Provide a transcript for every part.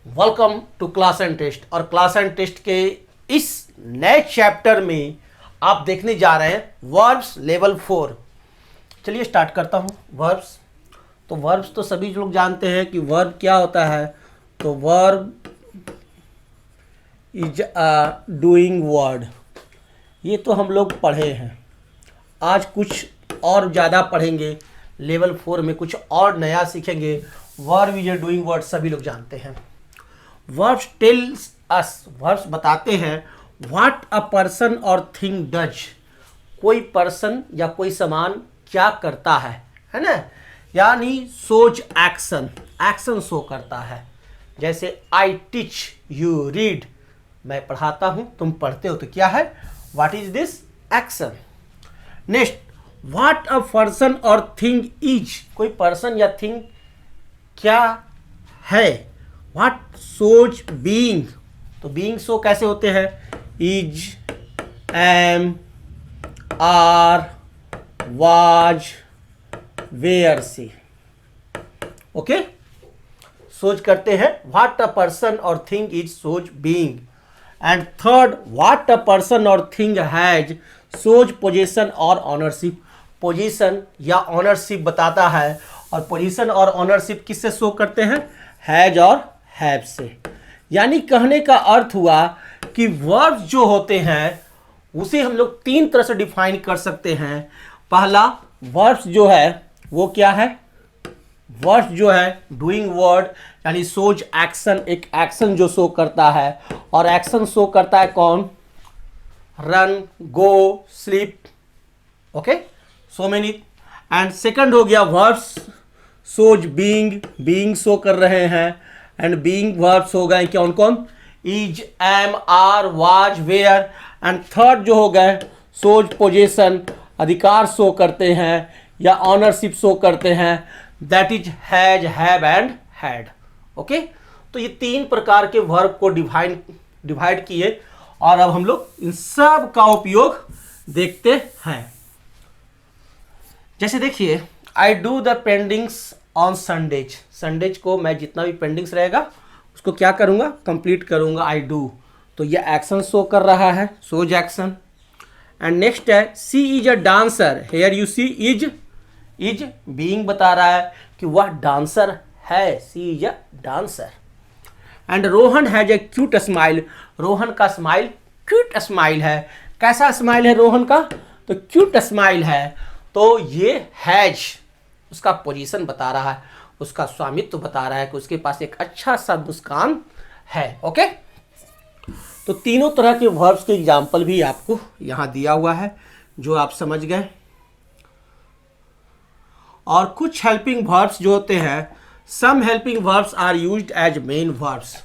Welcome to class and test. और class and test के इस नए चैप्टर में आप देखने जा रहे हैं वर्ब्स लेवल 4। चलिए स्टार्ट करता हूं। वर्ब्स तो सभी लोग जानते हैं कि वर्ब क्या होता है। तो verb is a doing word, ये तो हम लोग पढ़े हैं। आज कुछ और ज़्यादा पढ़ेंगे, लेवल 4 में कुछ और नया सीखेंगे। Verb is a doing word सभी लोग जानते हैं। वर्ब्स टेल्स अस, वर्ब्स बताते हैं व्हाट अ पर्सन और थिंग डज, कोई पर्सन या कोई सामान क्या करता है ना। यानी सोच एक्शन, एक्शन शो करता है। जैसे आई टीच यू रीड, मैं पढ़ाता हूं तुम पढ़ते हो, तो क्या है, what is this, action. Next, what a person और थिंग इज, कोई पर्सन या थिंग क्या है। व्हाट सोच बीइंग, तो बीइंग शो कैसे होते हैं, is, am, are, was, were, सी। ओके, सोच करते हैं व्हाट अ पर्सन और thing is shows being. And third, what a person और थिंग हैज सोच पोजीशन और ऑनरशिप। पोजीशन या ऑनरशिप बताता है, और पोजीशन और ऑनरशिप किससे शो करते हैं, हैज और हैव से। यानी कहने का अर्थ हुआ कि वर्ब्स जो होते हैं उसे हम लोग तीन तरह से डिफाइन कर सकते हैं। पहला, वर्ब्स जो है वो क्या है, वर्ब्स जो है डूइंग वर्ड, यानी सोच एक्शन, एक एक्शन जो शो करता है। और एक्शन शो करता है कौन, run, go, sleep, okay, so many. And second हो गया वर्ब्स सोच बीइंग, बीइंग शो कर रहे हैं। एंड बीइंग वर्ब्स हो गए कौन कौन, is, am, are, was, were. And third जो हो गए सोच पोजीशन, अधिकार शो करते हैं या ऑनरशिप शो करते हैं, that is has, have and had. Okay, तो ये तीन प्रकार के वर्ब को डिवाइड किए, और अब हम लोग इन सब का उपयोग देखते हैं। जैसे देखिए, I do the pendings on Sundays, Sundays को मैं जितना भी पेंडिंग्स रहेगा उसको क्या करूंगा, कंप्लीट करूंगा, आई डू। तो ये एक्शन शो कर रहा है, सोज एक्शन। एंड नेक्स्ट है she is a dancer, here you see is being बता रहा है कि वह डांसर है, she is a dancer. And Rohan has a cute smile, Rohan का स्माइल क्यूट स्माइल है। कैसा स्माइल है रोहन का, तो क्यूट स्माइल है। तो ये हैज उसका पोजीशन बता रहा है, उसका स्वामित्व बता रहा है कि उसके पास एक अच्छा सा मुस्कान है। ओके, तो तीनों तरह के वर्ब्स के एग्जाम्पल भी आपको यहां दिया हुआ है जो आप समझ गए। और कुछ हेल्पिंग वर्ब्स जो होते हैं, some helping verbs are used as main verbs,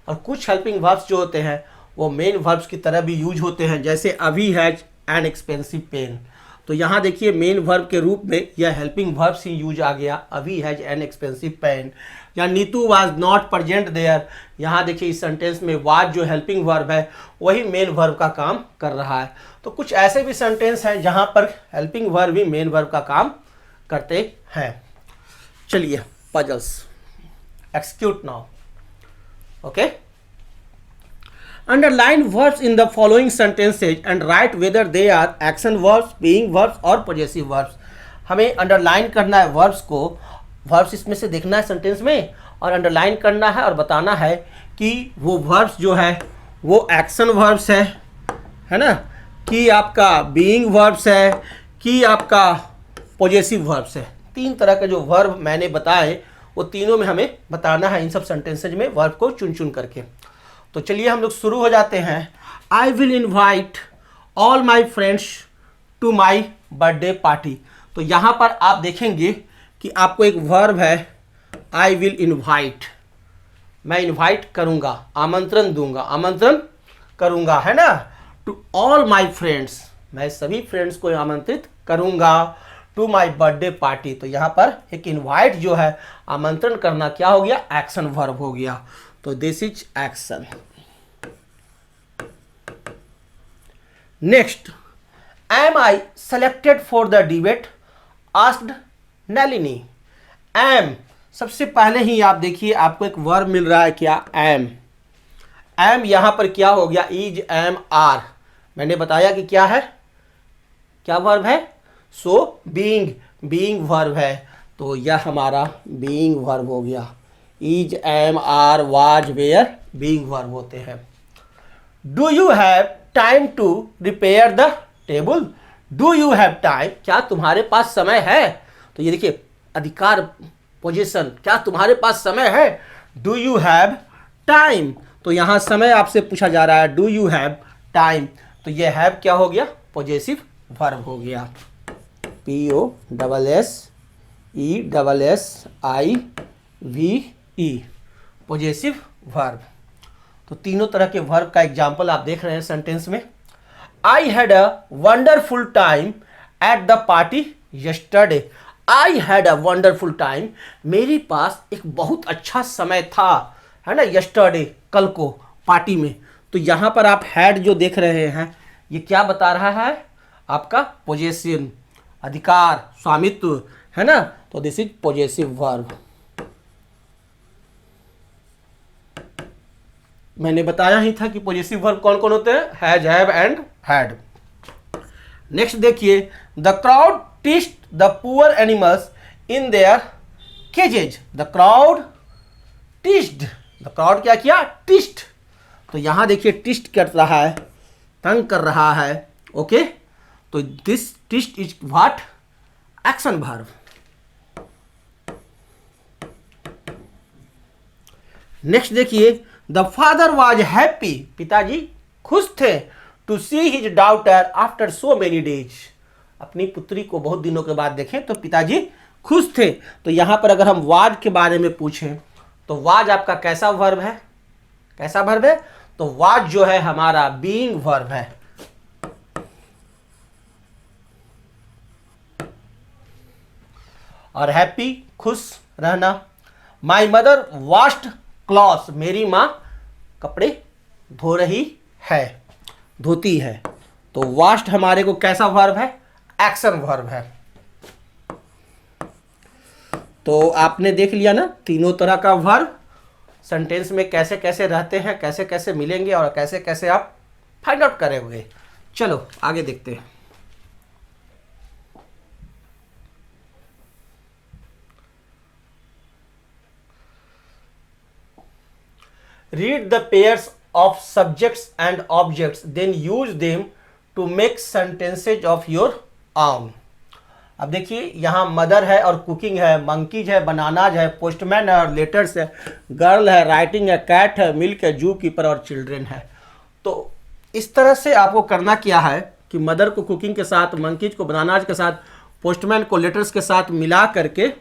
और कुछ हेल्पिंग वर्ब्स जो होते हैं वो मेन वर्ब्स की तरह भी यूज होते हैं। जैसे अभी हैज एन एक्सपेंसिव पेन, तो यहाँ देखिए मेन वर्ब के रूप में यह हेल्पिंग वर्ब्स ही यूज आ गया, Abhi has an expensive pen. या Neetu was not present there, यहाँ देखिए इस सेंटेंस में वाज जो हेल्पिंग वर्ब है वही मेन वर्ब का काम कर रहा है। तो कुछ ऐसे भी सेंटेंस हैं जहाँ पर हेल्पिंग वर्ब ही मेन वर्ब का काम करते हैं। चलिए puzzles, execute now. Okay, underline verbs in the following sentences and write whether they are action verbs, being verbs और possessive verbs। हमें अंडरलाइन करना है वर्ब्स को, वर्ब्स इसमें से देखना है सेंटेंस में, और अंडरलाइन करना है और बताना है कि वो वर्ब्स जो है वो एक्शन वर्ब्स है ना, कि आपका बीइंग वर्ब्स है, कि आपका पॉजेसिव वर्ब्स है। तीन तरह के जो वर्ब मैंने बताए वो तीनों में हमें बताना है इन सब सेंटेंसेज में वर्ब को चुन चुन करके। तो चलिए हम लोग शुरू हो जाते हैं। I will invite all my friends to my birthday party. तो यहाँ पर आप देखेंगे कि आपको एक वर्ब है आई विल इन्वाइट, मैं इन्वाइट करूँगा, आमंत्रण दूंगा, आमंत्रण करूँगा, है ना। टू ऑल माई फ्रेंड्स, मैं सभी फ्रेंड्स को आमंत्रित करूँगा। टू माई बर्थडे पार्टी, तो यहाँ पर एक इन्वाइट जो है आमंत्रण करना क्या हो गया, एक्शन वर्ब हो गया। तो this is action. Next, am I selected for the debate, asked Nalini. Am सबसे पहले ही आप देखिए आपको एक वर्ब मिल रहा है क्या, एम। एम यहां पर क्या हो गया, इज, एम, आर। मैंने बताया कि क्या है, क्या वर्ब है, सो बीइंग, बीइंग वर्ब है। तो यह हमारा बीइंग वर्ब हो गया। Is, am, are, was, were being verb होते हैं। Do you have time to repair the table. Do you have time, क्या तुम्हारे पास समय है। तो ये देखिए अधिकार, पोजीशन, क्या तुम्हारे पास समय है। डू यू हैव टाइम, तो यहां समय आपसे पूछा जा रहा है, डू यू हैव टाइम। तो ये हैव क्या हो गया, पॉजेसिव वर्ब हो गया। POSSESSIV, possessive verb. तो तीनों तरह के वर्ब का एग्जाम्पल आप देख रहे हैं सेंटेंस में। I had a wonderful time at the party yesterday. I had a wonderful time, मेरे पास एक बहुत अच्छा समय था, है ना, यस्टरडे, कल को, पार्टी में। तो यहां पर आप हैड जो देख रहे हैं ये क्या बता रहा है, आपका पोजेशन, अधिकार, स्वामित्व, है ना। तो दिस इज पॉजेसिव वर्ब। मैंने बताया ही था कि पॉजेसिव वर्ब कौन कौन होते हैं, has, have and had. Next देखिए, the crowd teased the poor animals in their cages. The crowd teased, the crowd क्या किया, टीस्ड। तो यहां देखिए टीस्ट कर रहा है, तंग कर रहा है, ओके। तो this teased is what, action verb. Next देखिए, द फादर वाज हैप्पी, पिताजी खुश थे, to see his daughter after so many days, अपनी पुत्री को बहुत दिनों के बाद देखें तो पिताजी खुश थे। तो यहां पर अगर हम वाज के बारे में पूछें तो वाज आपका कैसा वर्ब है, कैसा वर्ब है। तो वाज जो है हमारा बीइंग वर्ब है। और हैप्पी, खुश रहना। माई मदर वॉश्ड क्लॉथ्स, मेरी माँ कपड़े धो रही है, धोती है। तो वॉश्ड हमारे को कैसा वर्ब है, एक्शन वर्ब है। तो आपने देख लिया ना तीनों तरह का वर्ब सेंटेंस में कैसे कैसे रहते हैं, कैसे कैसे मिलेंगे और कैसे कैसे आप फाइंड आउट करेंगे। चलो आगे देखते हैं। Read the pairs of subjects and objects, then use them to make sentences of your own. अब देखिए यहाँ मदर है और कुकिंग है, मंकीज है, बनानाज है, पोस्टमैन है और लेटर्स है, गर्ल है, राइटिंग है, कैट है, मिल्क है, जू कीपर और चिल्ड्रेन है। तो इस तरह से आपको करना क्या है कि मदर को कुकिंग के साथ, मंकीज को बनानाज के साथ, पोस्टमैन को लेटर्स के साथ मिला करके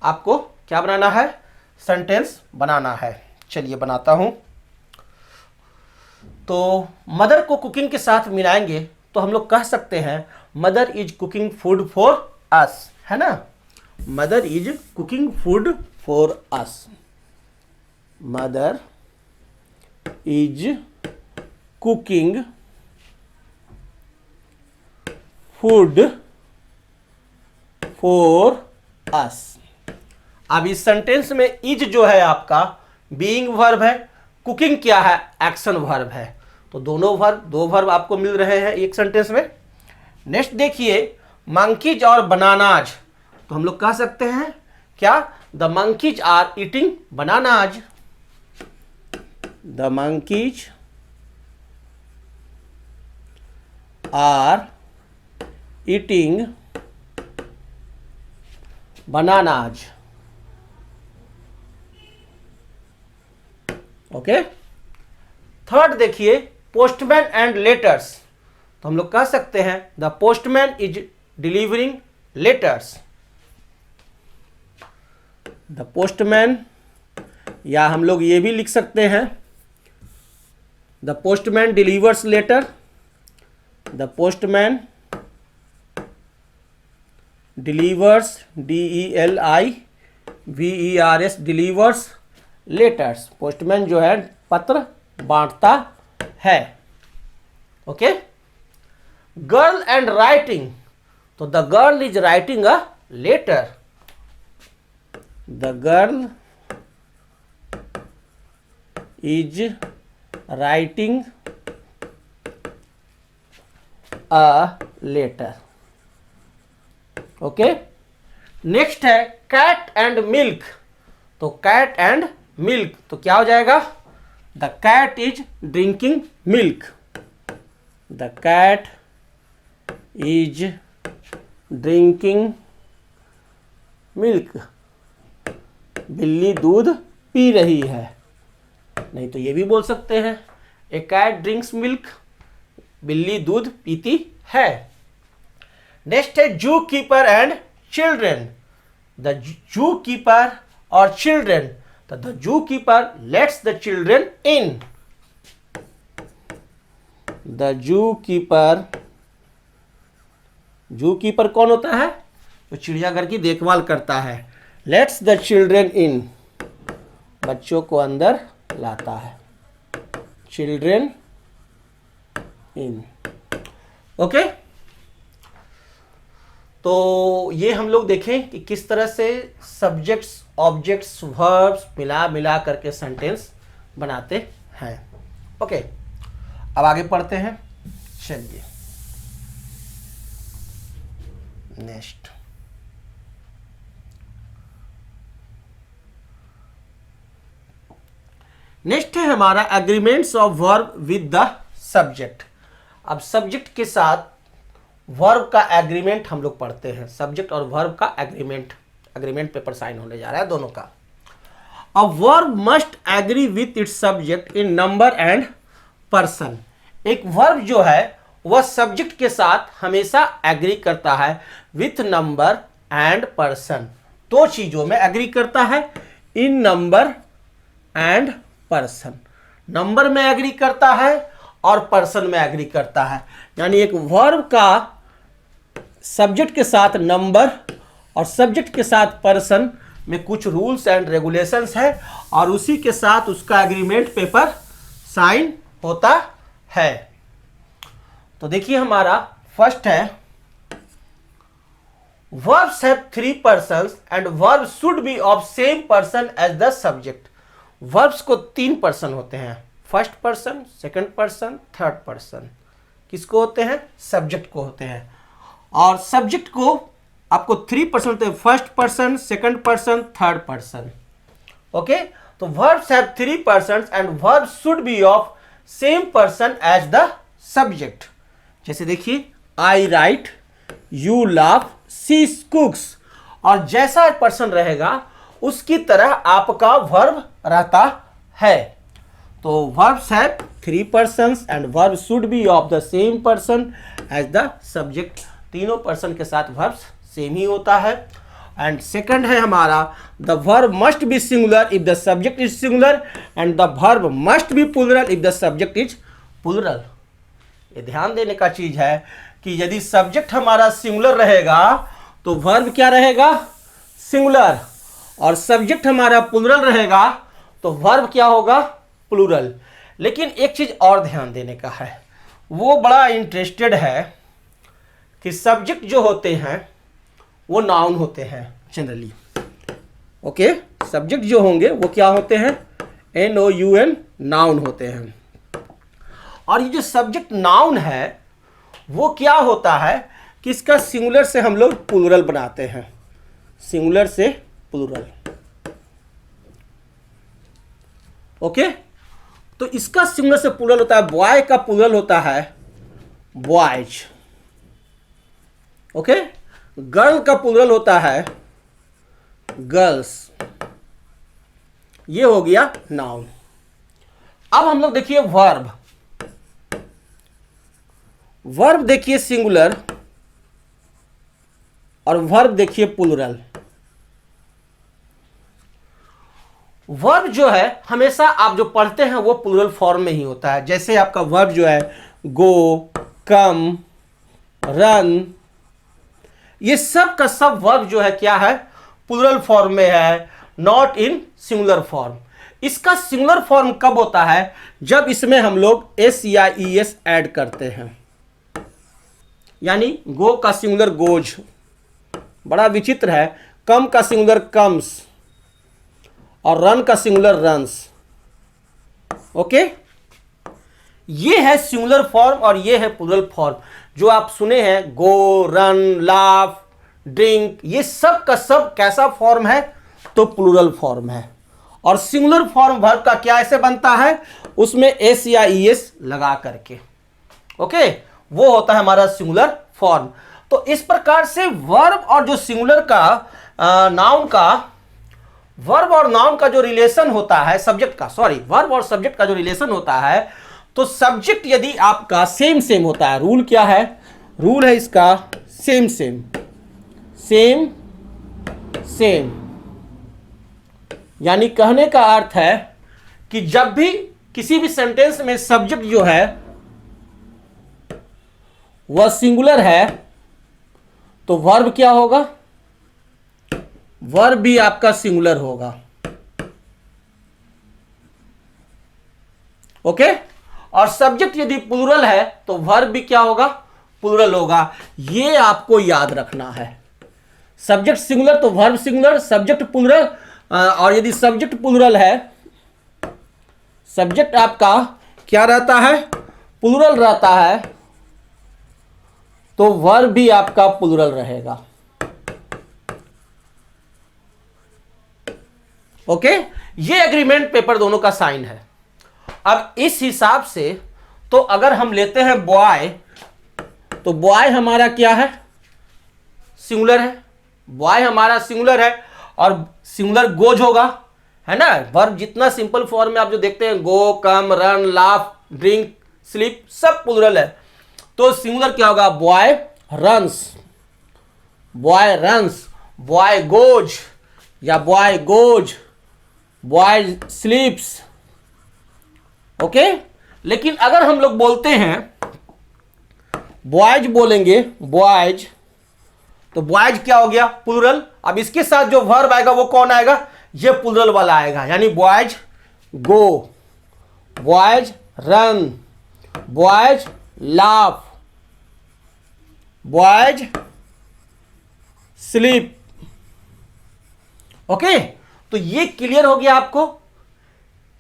आपको क्या बनाना है, सेंटेंस बनाना है। चलिए बनाता हूं। तो मदर को कुकिंग के साथ मिलाएंगे तो हम लोग कह सकते हैं mother is cooking food for us, है ना। Mother is cooking food for us. Mother is cooking food for us. अब इस सेंटेंस में इज जो है आपका बीइंग वर्ब है, कुकिंग क्या है, एक्शन वर्ब है। तो दोनों वर्ब, दो वर्ब आपको मिल रहे हैं एक सेंटेंस में। नेक्स्ट देखिए, मंकीज और बनानाज। तो हम लोग कह सकते हैं क्या, the monkeys are eating bananas. The monkeys are eating bananas. Okay. Third देखिए, पोस्टमैन एंड लेटर्स। तो हम लोग कह सकते हैं the postman is delivering letters. The postman, या हम लोग ये भी लिख सकते हैं the postman delivers letter. The postman delivers, DELIVERS, delivers letters. Postman जो है पत्र बांटता है। ओके। Girl and writing. तो the girl is writing a letter. The girl is writing a letter. Okay, next है कैट एंड मिल्क। तो cat and milk तो क्या हो जाएगा? The cat is drinking milk. The cat is drinking milk. बिल्ली दूध P रही है। नहीं तो ये भी बोल सकते हैं ए कैट ड्रिंक्स मिल्क, बिल्ली दूध पीती है। नेक्स्ट है जू keeper and children. The zoo keeper और चिल्ड्रेन, तो the zoo keeper let's the children in. The zoo keeper कौन होता है? तो चिड़ियाघर की देखभाल करता है। लेट्स द चिल्ड्रेन इन, बच्चों को अंदर लाता है। Children in. ओके, तो ये हम लोग देखें कि किस तरह से सब्जेक्ट्स, ऑब्जेक्ट्स, वर्ब्स मिला करके सेंटेंस बनाते हैं। ओके, अब आगे पढ़ते हैं। चलिए नेक्स्ट, है हमारा agreements of verb with the subject. अब सब्जेक्ट के साथ वर्ब का एग्रीमेंट हम लोग पढ़ते हैं। सब्जेक्ट और वर्ब का एग्रीमेंट पेपर साइन होने जा रहा है दोनों का। A verb must agree with its subject in number and person. एक वर्ब जो है वह सब्जेक्ट के साथ हमेशा एग्री करता है विथ नंबर एंड पर्सन। दो चीजों में एग्री करता है, इन नंबर एंड पर्सन। नंबर में एग्री करता है और पर्सन में एग्री करता है। यानी एक वर्ब का सब्जेक्ट के साथ नंबर और सब्जेक्ट के साथ पर्सन में कुछ रूल्स एंड रेगुलेशंस है और उसी के साथ उसका एग्रीमेंट पेपर साइन होता है। तो देखिए हमारा फर्स्ट है verbs have 3 persons and verbs should be of same person as the subject। verbs को 3 पर्सन होते हैं, first person, second person, third person. किसको होते हैं? सब्जेक्ट को होते हैं। और सब्जेक्ट को आपको 3 पर्सन होते हैं, first person, second person, third person. Okay, तो verbs have 3 persons and verbs should be of same person as the subject। जैसे देखिए, I write, you laugh, she cooks. और जैसा पर्सन रहेगा उसकी तरह आपका वर्ब रहता है। तो verbs have 3 persons and verbs should be of the same person as the subject। तीनों पर्सन के साथ verbs सेम ही होता है। एंड सेकंड है हमारा the verb must be singular if the subject is singular and the verb must be plural if the subject is plural। ये ध्यान देने का चीज है कि यदि सब्जेक्ट हमारा सिंगुलर रहेगा तो वर्ब क्या रहेगा? सिंगुलर। और सब्जेक्ट हमारा प्लूरल रहेगा तो वर्ब क्या होगा? प्लूरल। लेकिन एक चीज और ध्यान देने का है, वो बड़ा इंटरेस्टेड है कि सब्जेक्ट जो होते हैं वो नाउन होते हैं जनरली। ओके, सब्जेक्ट जो होंगे वो क्या होते हैं? NOUN, नाउन होते हैं। और ये जो सब्जेक्ट नाउन है वो क्या होता है कि इसका सिंगुलर से हम लोग प्लूरल बनाते हैं, सिंगुलर से प्लूरल। ओके, तो इसका सिंगुलर से प्लूरल होता है, बॉय का प्लूरल होता है बॉयज। ओके, गर्ल का प्लूरल होता है गर्ल्स। ये हो गया नाउन। अब हम लोग देखिए वर्ब। वर्ब देखिए सिंगुलर और वर्ब देखिए प्लूरल। वर्ब जो है हमेशा आप जो पढ़ते हैं वो प्लूरल फॉर्म में ही होता है। जैसे आपका वर्ब जो है गो, कम, रन, ये सब का सब वर्ब जो है क्या है? प्लूरल फॉर्म में है, नॉट इन सिंगुलर फॉर्म। इसका सिंगुलर फॉर्म कब होता है? जब इसमें हम लोग एस या ईएस ऐड करते हैं। यानी गो का सिंगुलर गोज, बड़ा विचित्र है। कम का सिंगुलर कम्स, और रन का सिंगुलर रन्स। ओके, ये है सिंगुलर फॉर्म और ये है प्लूरल फॉर्म। जो आप सुने हैं गो, रन, लाफ, ड्रिंक, ये सब का सब कैसा फॉर्म है? तो प्लूरल फॉर्म है। और सिंगुलर फॉर्म वर्ब का क्या ऐसे बनता है? उसमें एस या ईएस लगा करके। ओके, वो होता है हमारा सिंगुलर फॉर्म। तो इस प्रकार से वर्ब और जो सिंगुलर का नाउन का, वर्ब और नाउन का जो रिलेशन होता है, सब्जेक्ट का, सॉरी, वर्ब और सब्जेक्ट का जो रिलेशन होता है, तो सब्जेक्ट यदि आपका सेम सेम होता है, रूल क्या है? रूल है इसका सेम सेम, सेम सेम, यानी कहने का अर्थ है कि जब भी किसी भी सेंटेंस में सब्जेक्ट जो है वह सिंगुलर है तो वर्ब क्या होगा? वर्ब भी आपका सिंगुलर होगा। ओके, और सब्जेक्ट यदि प्लूरल है तो वर्ब भी क्या होगा? प्लूरल होगा। ये आपको याद रखना है। सब्जेक्ट सिंगुलर तो वर्ब सिंगुलर, सब्जेक्ट प्लूरल, और यदि सब्जेक्ट प्लूरल है, सब्जेक्ट आपका क्या रहता है? प्लूरल रहता है, तो वर्ब भी आपका प्लूरल रहेगा। ओके, ये एग्रीमेंट पेपर दोनों का साइन है। अब इस हिसाब से तो अगर हम लेते हैं बॉय, तो बॉय हमारा क्या है? सिंगुलर है। बॉय हमारा सिंगुलर है और सिंगुलर गोज होगा, है ना? वर्ब जितना सिंपल फॉर्म में आप जो देखते हैं, go, come, run, laugh, drink, sleep, सब प्लूरल है। तो सिंगुलर क्या होगा? Boy runs, boy runs, boy goes या boy goes, boy sleeps. Okay, लेकिन अगर हम लोग बोलते हैं बॉयज, बोलेंगे बॉयज, तो बॉयज क्या हो गया? प्लूरल। अब इसके साथ जो वर्ब आएगा वो कौन आएगा? ये प्लूरल वाला आएगा, यानी boys go, boys run, boys laugh, boys sleep. Okay, तो ये क्लियर हो गया आपको।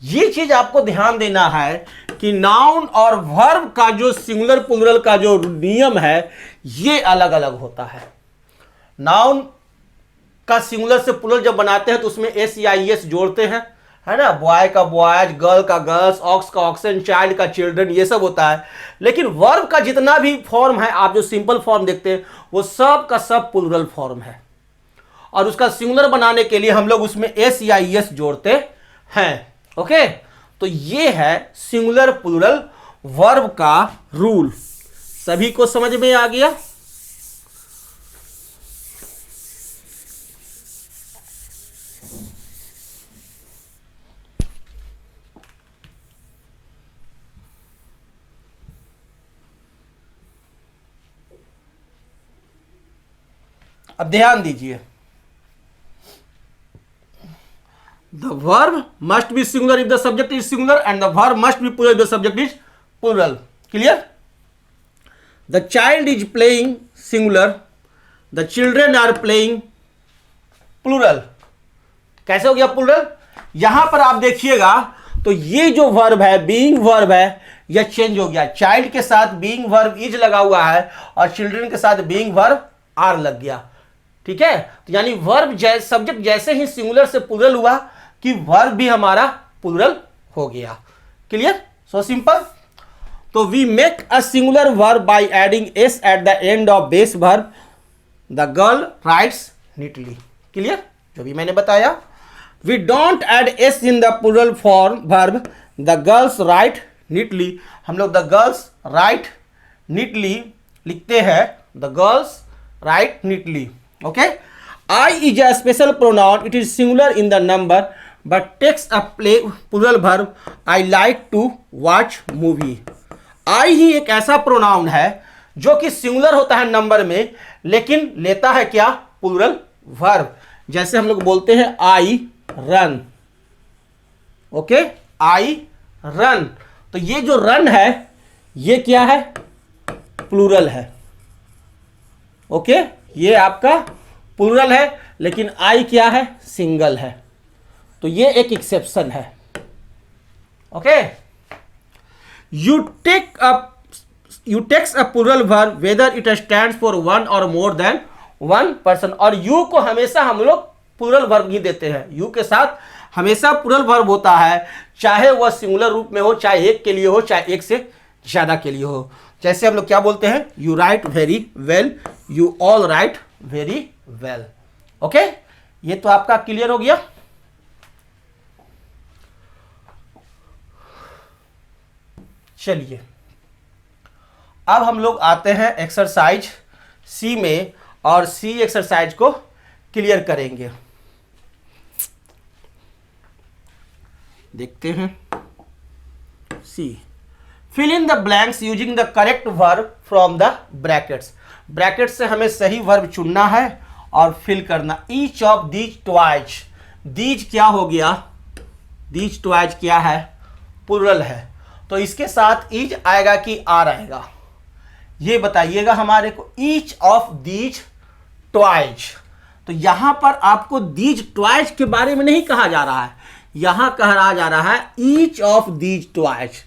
ये चीज आपको ध्यान देना है कि नाउन और वर्ब का जो सिंगुलर प्लूरल का जो नियम है ये अलग अलग होता है। नाउन का सिंगुलर से प्लूरल जब बनाते हैं तो उसमें एस या ईएस जोड़ते हैं, है ना? बॉय का बॉयज, गर्ल का गर्ल्स, ऑक्स का ऑक्सन, चाइल्ड का चिल्ड्रन, ये सब होता है। लेकिन वर्ब का जितना भी फॉर्म है, आप जो सिंपल फॉर्म देखते हैं, वो सब का सब प्लूरल फॉर्म है। और उसका सिंगुलर बनाने के लिए हम लोग उसमें एस या ईएस जोड़ते हैं। ओके, तो ये है सिंगुलर प्लूरल वर्ब का रूल। सभी को समझ में आ गया? अब ध्यान दीजिए, the verb must be singular if the subject is singular and the verb must be plural if the subject is plural. Clear? The child is playing singular, the children are playing plural. कैसे हो गया plural? यहां पर आप देखिएगा तो ये जो verb है, being verb है, यह चेंज हो गया। child के साथ being verb is लगा हुआ है और children के साथ being verb are लग गया। ठीक है, तो यानी वर्ब सब्जेक्ट जैसे ही सिंगुलर से प्लूरल हुआ कि वर्ब भी हमारा प्लूरल हो गया। क्लियर? So simple. तो we make a singular verb by adding S at the end of base verb. The girl writes neatly. Clear? जो भी मैंने बताया। We don't add S in the plural form verb. The girls write neatly. हम लोग the girls write neatly लिखते हैं। The girls write neatly. Okay, I is a special pronoun. It is singular in the number but takes a plural verb. I like to watch movie. I ही एक ऐसा pronoun है जो कि singular होता है number में, लेकिन लेता है क्या? Plural verb. जैसे हम लोग बोलते हैं I run. Okay, I run. तो ये जो रन है ये क्या है? प्लूरल है। ओके, ये आपका प्लूरल है, लेकिन आई क्या है? सिंगल है। तो ये एक एक्सेप्शन है। Okay, you takes a plural verb whether it stands for one और मोर देन वन पर्सन। और यू को हमेशा हम लोग प्लूरल वर्ब ही देते हैं। यू के साथ हमेशा प्लूरल वर्ब होता है, चाहे वह सिंगुलर रूप में हो, चाहे एक के लिए हो, चाहे एक से ज्यादा के लिए हो। जैसे हम लोग क्या बोलते हैं, you right very well, you all right very well. Okay, ये तो आपका क्लियर हो गया। चलिए अब हम लोग आते हैं एक्सरसाइज सी में, और सी एक्सरसाइज को क्लियर करेंगे। देखते हैं C, fill in the blanks using the correct verb from the brackets. Bracket से हमें सही वर्ब चुनना है और फिल करना। Each of these toys, these क्या हो गया, दीज ट्वाइज क्या है, प्लूरल है, तो इसके साथ ईज आएगा कि आर आएगा, ये बताइएगा हमारे को। ईच ऑफ दीज ट्वाइज, तो यहां पर आपको दीज ट्वाइज के बारे में नहीं कहा जा रहा है, यहां कहा जा रहा है ईच ऑफ दीज ट्वाइज,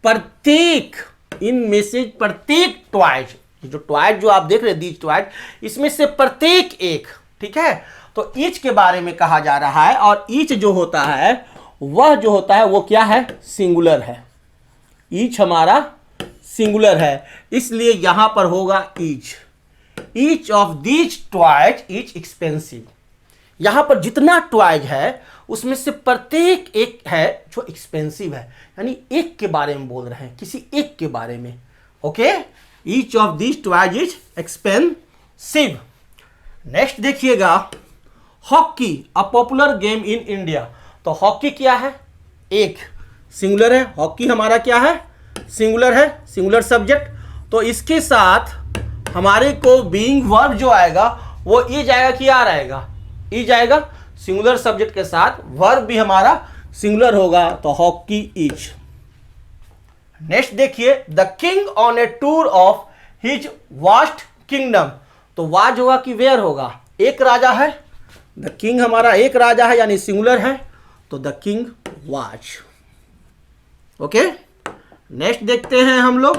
प्रत्येक, इनमें से प्रत्येक ट्वाइज, जो ट्वाइज जो आप देख रहे हैं दीज ट्वाइज, इसमें से प्रत्येक एक, ठीक है। तो ईच के बारे में कहा जा रहा है, और ईच जो होता है वह जो होता है वो क्या है, सिंगुलर है। ईच हमारा सिंगुलर है, इसलिए यहां पर होगा each. Each of these toys is expensive. यहां पर जितना ट्वाइज है उसमें से प्रत्येक एक है जो एक्सपेंसिव है, यानी एक के बारे में बोल रहे हैं, किसी एक के बारे में। Okay, each of these toys is expensive. Next देखिएगा, hockey a popular game in India. तो हॉकी क्या है, एक सिंगुलर है, हॉकी हमारा क्या है, सिंगुलर है, सिंगुलर सब्जेक्ट। तो इसके साथ हमारे को बीइंग वर्ब जो आएगा वो ई जाएगा कि आर आएगा, ई जाएगा। सिंगुलर सब्जेक्ट के साथ वर्ब भी हमारा सिंगुलर होगा, तो हॉकी इज। नेक्स्ट देखिए, the king on A tour of his vast kingdom. तो वाज होगा कि वेयर होगा, एक राजा है, द किंग हमारा एक राजा है यानी सिंगुलर है, तो the king was. Okay, next देखते हैं हम लोग,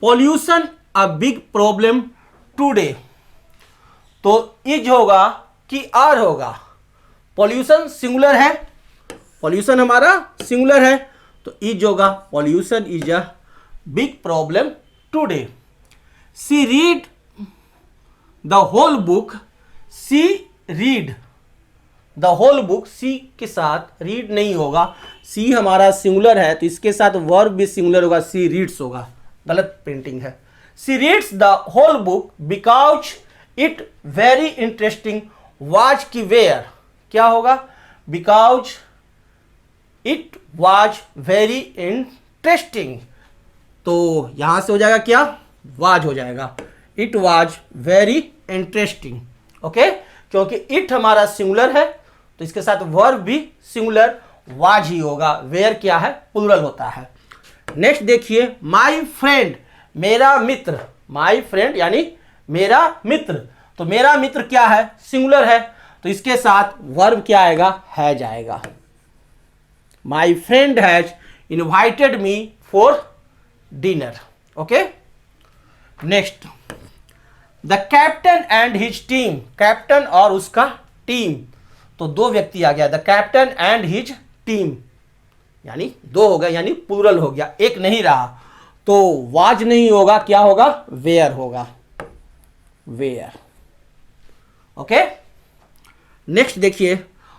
pollution a big problem today. तो इज होगा कि आर होगा, पॉल्यूशन सिंगुलर है, पॉल्यूशन हमारा सिंगुलर है, तो इज होगा, pollution is a big problem today. She read the whole book, she read the whole book, she के साथ रीड नहीं होगा, सी हमारा सिंगुलर है तो इसके साथ वर्ब भी सिंगुलर होगा, सी रीड्स होगा, गलत प्रिंटिंग है। She reads the whole book because it very interesting. Was की वेयर क्या होगा, because it was very interesting, तो यहां से हो जाएगा क्या, वाज हो जाएगा, it was very interesting. Okay, क्योंकि इट हमारा सिंगुलर है तो इसके साथ वर्ब भी सिंगुलर वाज ही होगा, वेयर क्या है, प्लूरल होता है। नेक्स्ट देखिए, माय फ्रेंड, मेरा मित्र, माय फ्रेंड यानी मेरा मित्र, तो मेरा मित्र क्या है, सिंगुलर है, तो इसके साथ वर्ब क्या आएगा, है जाएगा। My friend has invited me for dinner. Okay, next, the captain and his team, captain और उसका टीम, तो दो व्यक्ति आ गया, the captain and his team, यानी दो हो गया, यानी प्लूरल हो गया, एक नहीं रहा, तो वाज नहीं होगा, क्या होगा, वेयर होगा, वेयर। ओके, नेक्स्ट देखिए,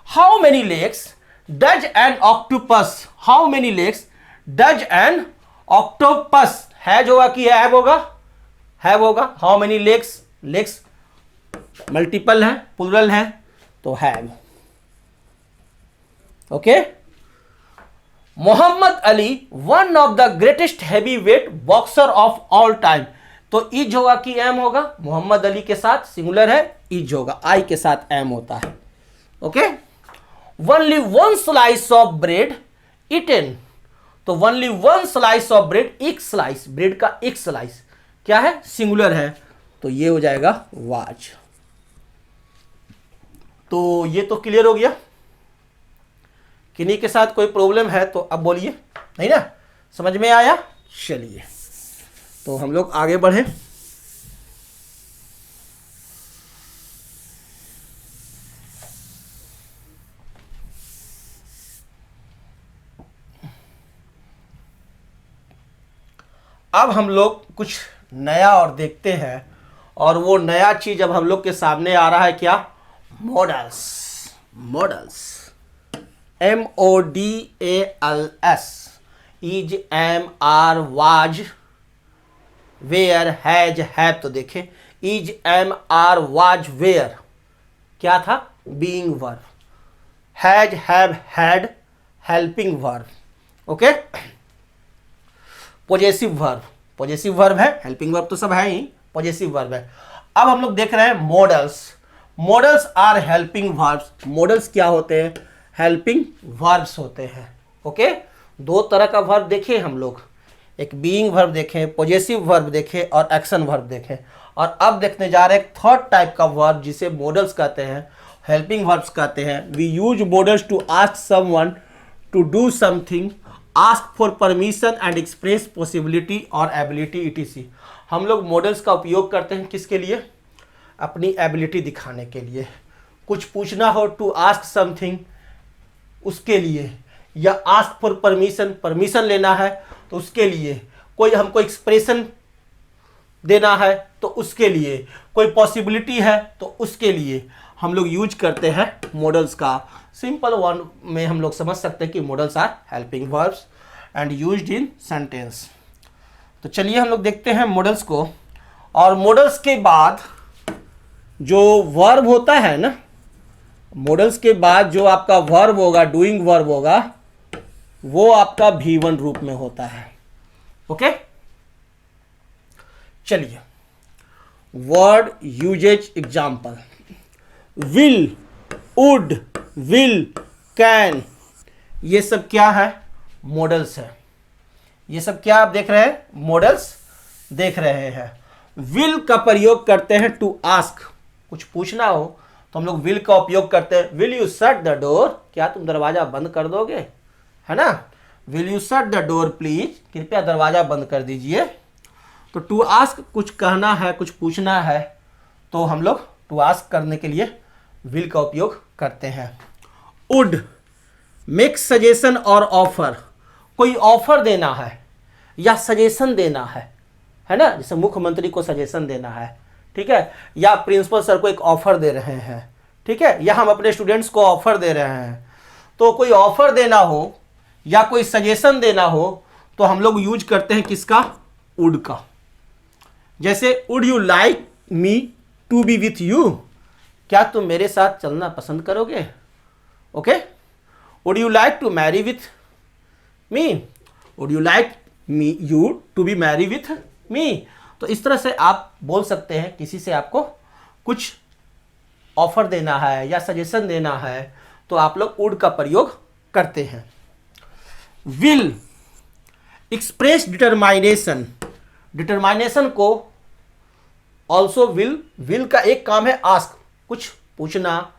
how many legs does an octopus, how many legs does an octopus, has होगा कि हैव होगा, हैव होगा। How many legs, legs multiple है, प्लूरल है, तो have. Okay, Muhammad Ali one of the greatest heavyweight boxer of all time, तो is होगा कि एम होगा, मोहम्मद अली के साथ सिंगुलर है, इज होगा, आई के साथ एम होता है। Okay, only one slice of bread eaten, तो only one slice of bread, एक स्लाइस, ब्रेड का एक स्लाइस क्या है, सिंगुलर है, तो ये हो जाएगा वाज। तो ये तो क्लियर हो गया। किन्हीं के साथ कोई प्रॉब्लम है तो अब बोलिए, नहीं ना, समझ में आया? चलिए तो हम लोग आगे बढ़े। अब हम लोग कुछ नया और देखते हैं, और वो नया चीज अब हम लोग के सामने आ रहा है, क्या? Modals. Modals, MODALS, is, am, are, was, were, हैज, हैव। तो देखें, is, am, are, was, were क्या था? Being verb. Has, have, had, helping verb. Okay, possessive verb, possessive verb है, हेल्पिंग वर्ब तो सब है ही, पॉजेसिव वर्ब है। अब हम लोग देख रहे हैं modals. Modals are helping verbs. Modals क्या होते हैं? हेल्पिंग वर्ब्स होते हैं। ओके, दो तरह का वर्ब देखे हम लोग, एक बीइंग वर्ब देखें, पॉजेसिव वर्ब देखें और एक्शन वर्ब देखें। और अब देखने जा रहे हैं थर्ड टाइप का वर्ब जिसे मॉडल्स कहते हैं, हेल्पिंग वर्ब्स कहते हैं। We use modals to ask someone to do something, ask for permission and express possibility और एबिलिटी etc। हम लोग मॉडल्स का उपयोग करते हैं किसके लिए? अपनी एबिलिटी दिखाने के लिए। कुछ पूछना हो, टू आस्क समथिंग, उसके लिए, या आस्क फॉर परमिशन, परमिशन लेना है तो उसके लिए, कोई हमको एक्सप्रेशन देना है तो उसके लिए, कोई पॉसिबिलिटी है तो उसके लिए हम लोग यूज करते हैं मॉडल्स का। सिंपल वन में हम लोग समझ सकते हैं कि modals are helping verbs and used in sentence. तो चलिए हम लोग देखते हैं मॉडल्स को। और मॉडल्स के बाद जो वर्ब होता है ना, मॉडल्स के बाद जो आपका वर्ब होगा, डूइंग वर्ब होगा, वो आपका V1 रूप में होता है। ओके, चलिए word usage example. Will, would, will, can, ये सब क्या है? मॉडल्स है। ये सब क्या आप देख रहे हैं? मॉडल्स देख रहे हैं। विल का प्रयोग करते हैं टू आस्क, कुछ पूछना हो तो हम लोग विल का उपयोग करते हैं। Will you shut the door, क्या तुम दरवाजा बंद कर दोगे, है ना? Will you shut the door please, कृपया दरवाजा बंद कर दीजिए। तो टू आस्क कुछ कहना है, कुछ पूछना है, तो हम लोग टू आस्क करने के लिए विल का उपयोग करते हैं। वुड, मेक सजेशन और ऑफर, कोई ऑफर देना है या सजेशन देना है ना? जैसे मुख्यमंत्री को सजेशन देना है, ठीक है, या प्रिंसिपल सर को एक ऑफर दे रहे हैं, ठीक है, या हम अपने स्टूडेंट्स को ऑफर दे रहे हैं। तो कोई ऑफर देना हो या कोई सजेशन देना हो तो हम लोग यूज करते हैं किसका? वुड का। जैसे would you like me to be with you, क्या तुम मेरे साथ चलना पसंद करोगे? Okay, would you like to marry with me, would you like me you to be marry with me. तो इस तरह से आप बोल सकते हैं, किसी से आपको कुछ ऑफर देना है या सजेशन देना है तो आप लोग वुड का प्रयोग करते हैं। विल, एक्सप्रेस डिटरमाइनेशन, डिटरमाइनेशन को ऑल्सो विल, विल का एक काम है आस्क, कुछ पूछना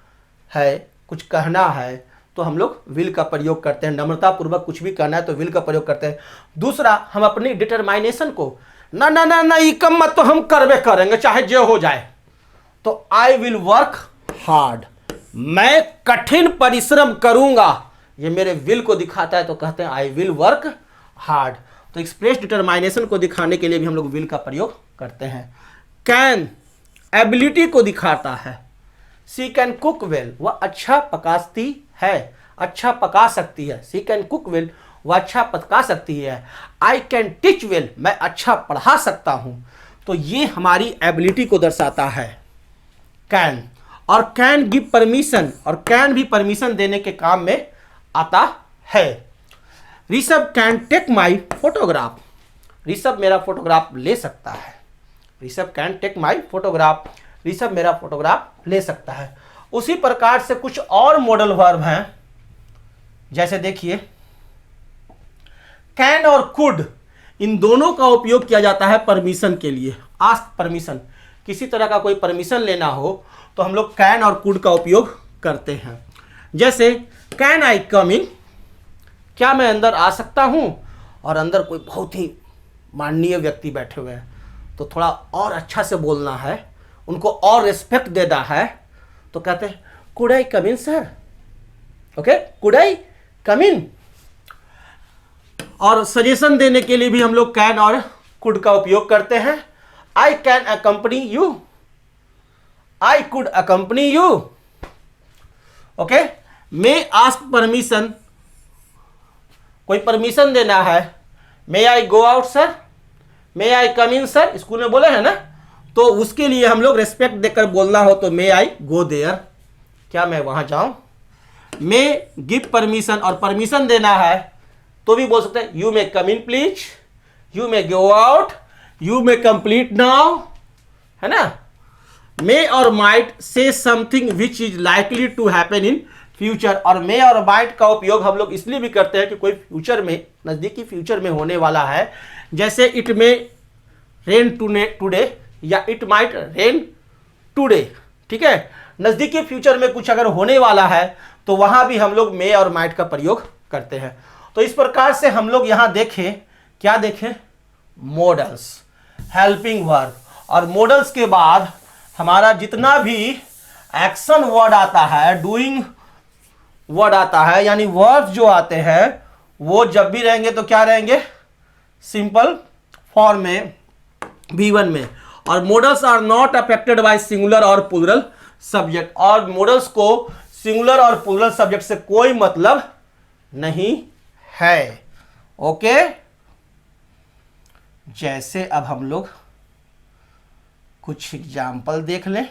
है, कुछ कहना है तो हम लोग विल का प्रयोग करते हैं। नम्रता पूर्वक कुछ भी कहना है तो विल का प्रयोग करते हैं। दूसरा, हम अपनी डिटरमाइनेशन को ना ना ना ना कम मत, तो हम करवे करेंगे चाहे जो हो जाए, तो आई विल वर्क हार्ड, मैं कठिन परिश्रम करूंगा, ये मेरे विल को दिखाता है तो कहते हैं आई विल वर्क हार्ड। तो एक्सप्रेस डिटरमाइनेशन को दिखाने के लिए भी हम लोग विल का प्रयोग करते हैं। कैन, एबिलिटी को दिखाता है। सी कैन कुक वेल, वह अच्छा पकाती है, अच्छा पका सकती है। सी कैन कुक वेल, वह अच्छा पका सकती है। आई कैन टीच वेल, मैं अच्छा पढ़ा सकता हूं। तो ये हमारी एबिलिटी को दर्शाता है कैन। और कैन गिव परमिशन, और कैन भी परमिशन देने के काम में आता है। Rishabh can take my photograph, Rishabh मेरा फोटोग्राफ ले सकता है। Rishabh can take my photograph, Rishabh मेरा फोटोग्राफ ले सकता है। उसी प्रकार से कुछ और मॉडल वर्ब हैं, जैसे देखिए कैन और कुड, इन दोनों का उपयोग किया जाता है परमिशन के लिए। आस्क परमिशन, किसी तरह का कोई परमिशन लेना हो तो हम लोग कैन और कुड का उपयोग करते हैं। जैसे कैन आई कम इन, क्या मैं अंदर आ सकता हूँ? और अंदर कोई बहुत ही माननीय व्यक्ति बैठे हुए हैं, तो थोड़ा और अच्छा से बोलना है, उनको और रिस्पेक्ट देना है। तो कहते हैं could I come in sir? Okay, could I come in. और सजेशन देने के लिए भी हम लोग कैन और कुड का उपयोग करते हैं। I can accompany you, I could accompany you. Okay, may ask permission, कोई परमिशन देना है, मे I go out sir, may I come in sir, school में बोले हैं ना, तो उसके लिए हम लोग रेस्पेक्ट देकर बोलना हो तो मे आई गो देयर, क्या मैं वहां जाऊं। मे गिव परमिशन, और परमिशन देना है तो भी बोल सकते हैं you may come in please, you may go out, you may complete now, है ना। मे और might say something which is likely to happen in future, और मे और माइट का उपयोग हम लोग इसलिए भी करते हैं कि कोई फ्यूचर में, नजदीकी फ्यूचर में होने वाला है, जैसे इट मे रेन टुडे या इट माइट रेन टुडे, ठीक है। नजदीकी फ्यूचर में कुछ अगर होने वाला है तो वहां भी हम लोग मे और माइट का प्रयोग करते हैं। तो इस प्रकार से हम लोग यहां देखें, क्या देखें, मॉडल्स, हेल्पिंग वर्ब, और मॉडल्स के बाद हमारा जितना भी एक्शन वर्ड आता है, डूइंग वर्ड आता है, यानी वर्ब जो आते हैं वो जब भी रहेंगे तो क्या रहेंगे, सिंपल फॉर्म में, V1 में। और models are not affected by singular और प्लूरल सब्जेक्ट, और मॉडल्स को सिंगुलर और प्लूरल सब्जेक्ट से कोई मतलब नहीं है। ओके, जैसे अब हम लोग कुछ एग्जाम्पल देख लें।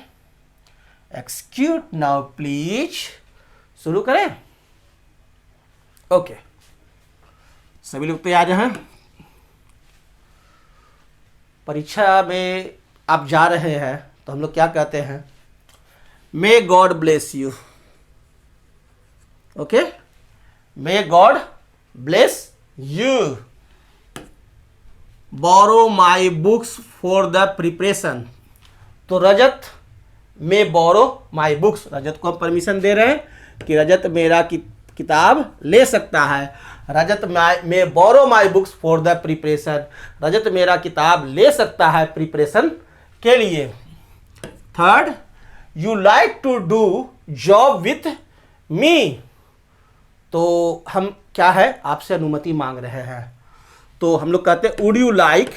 एक्सिक्यूट नाउ प्लीज, शुरू करें। ओके, सभी लोग तैयार हैं? परीक्षा में आप जा रहे हैं तो हम लोग क्या कहते हैं, may God bless you. Okay, may God bless you. Borrow my books for the preparation, तो Rajat may borrow my books, रजत को हम परमिशन दे रहे हैं कि रजत मेरा किताब ले सकता है। Rajat may borrow my books for the preparation, Rajat मेरा किताब ले सकता है प्रिपरेशन के लिए। Third, you like to do job with me, तो हम क्या है, आपसे अनुमति मांग रहे हैं, तो हम लोग कहते हैं वुड यू लाइक,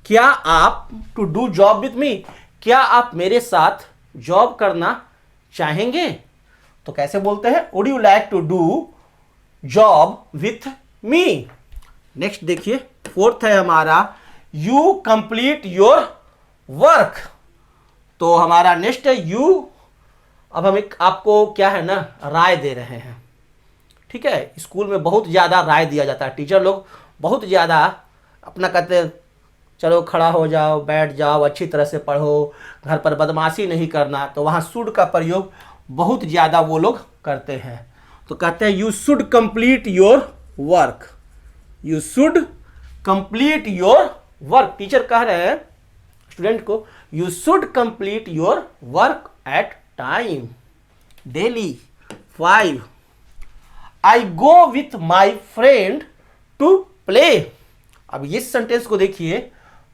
क्या आप, to do job with me, क्या आप मेरे साथ जॉब करना चाहेंगे। तो कैसे बोलते हैं, would you like to do job with me. Next देखिए, फोर्थ है हमारा यू कंप्लीट योर वर्क, तो हमारा नेक्स्ट है यू। अब हम एक आपको क्या है ना, राय दे रहे हैं, ठीक है। स्कूल में बहुत ज़्यादा राय दिया जाता है, टीचर लोग बहुत ज़्यादा अपना कहते हैं चलो खड़ा हो जाओ, बैठ जाओ, अच्छी तरह से पढ़ो, घर पर बदमाशी नहीं करना, तो वहाँ शुड का प्रयोग बहुत ज़्यादा वो लोग करते हैं। तो कहते हैं you should complete your work, you should complete your work. Teacher कह रहे हैं स्टूडेंट को you should complete your work at time daily. 5, I go with my friend to play. अब इस सेंटेंस को देखिए,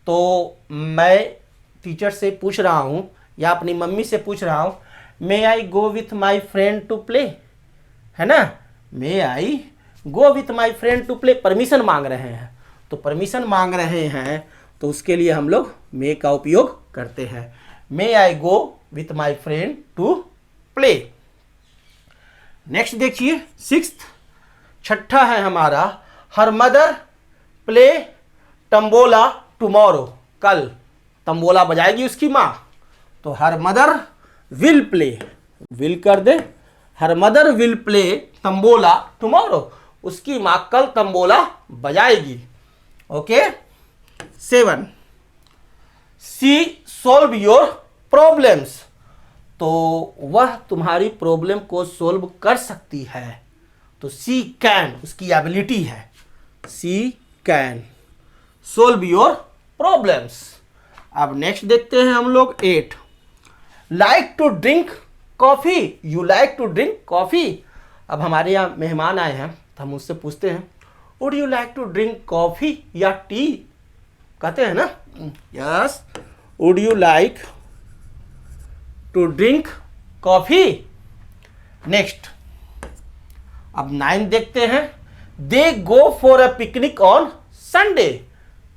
तो मैं टीचर से पूछ रहा हूं या अपनी मम्मी से पूछ रहा हूं, may I go with my friend to play, है ना, may I go with my friend to play, permission मांग रहे हैं। तो परमिशन मांग रहे हैं तो उसके लिए हम लोग मे का उपयोग करते हैं, may I go with my friend to play. Next देखिए 6th, छठा है हमारा her mother play tambola tomorrow, कल तंबोला बजाएगी उसकी माँ, तो her mother will play, will कर दे, her mother will play tambola tomorrow, उसकी माँ कल तंबोला बजाएगी। Okay. 7, she solve your problems, तो वह तुम्हारी प्रॉब्लम को सोल्व कर सकती है, तो सी कैन, उसकी एबिलिटी है, she can solve your problems. अब नेक्स्ट देखते हैं हम लोग 8, like to drink coffee, you like to drink coffee. अब हमारे यहाँ मेहमान आए हैं तो हम उससे पूछते हैं would you like to drink coffee या टी, कहते हैं ना yes would you like to drink coffee. Next अब 9 देखते हैं, they go for a picnic on Sunday,